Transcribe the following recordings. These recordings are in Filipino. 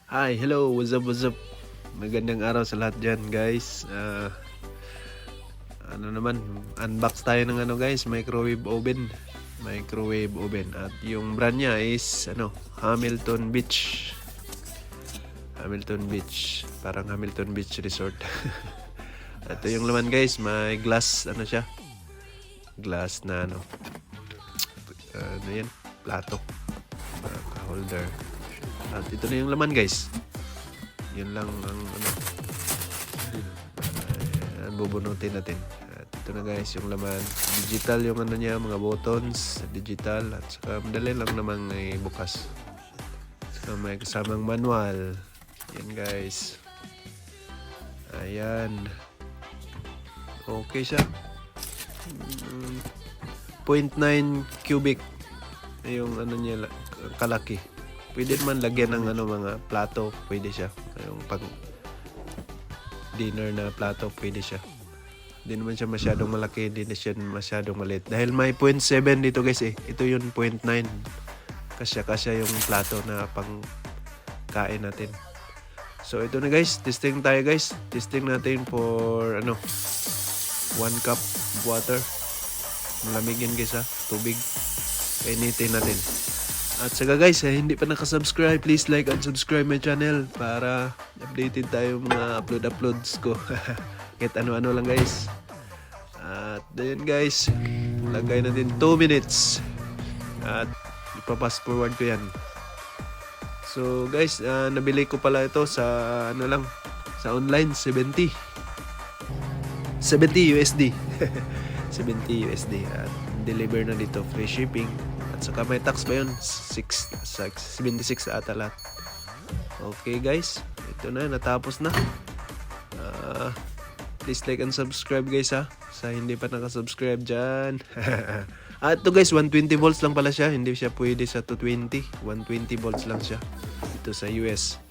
Hi, hello, what's up, what's up? Magandang araw sa lahat dyan, guys. Ano naman, unbox tayo ng guys, microwave oven. Microwave oven. At yung brand niya is, Hamilton Beach. Hamilton Beach. Parang Hamilton Beach Resort. Ito yung laman, guys. May glass, siya? Glass na, yan? Plato. Holder. At ito na yung laman, guys. Yun lang ang bubunutin natin. At ito na, guys, yung laman. Digital yung niya, mga buttons, digital, at saka madali lang namang bukas. So may kasamang manual. Yan, guys. Ayan. Okay siya. 0.9 cubic yung niya kalaki. Pwede naman lagyan ng mga plato, pwede siya. Yung pag dinner na plato, pwede siya. Hindi naman siya masyadong malaki, hindi na siya masyadong maliit. Dahil may 0.7 dito, guys eh. Ito yung 0.9. Kasya yung plato na pang kain natin. So ito na, guys, testing tayo, guys. Testing natin for 1 cup water. Malamigin, guys, tubig. Kainitin natin. At saka, guys, hindi pa nakasubscribe, please like and subscribe my channel para updated tayo mga uploads ko. Kahit ano-ano lang, guys. At then, guys, lagay natin 2 minutes. At ipapass forward ko yan. So, guys, nabili ko pala ito sa sa online, 70 USD. 70 USD. At deliver na dito, free shipping. At saka may tax ba yun? 76 ata lahat. Okay, guys. Ito na. Natapos na. Please like and subscribe, guys, sa hindi pa nakasubscribe dyan. At ito, guys, 120 volts lang pala siya. Hindi siya pwede sa 220. 120 volts lang siya. Ito sa US.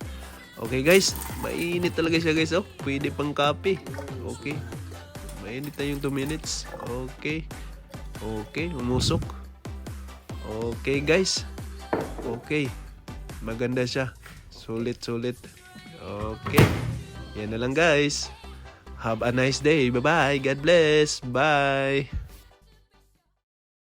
Okay, guys. Mainit talaga siya, guys. Pwede pang copy. Okay. Mainit na yung 2 minutes. Okay. Okay. Umusok. Okay, guys. Okay. Maganda siya. Sulit. Okay. Yan na lang, guys. Have a nice day. Bye-bye. God bless. Bye.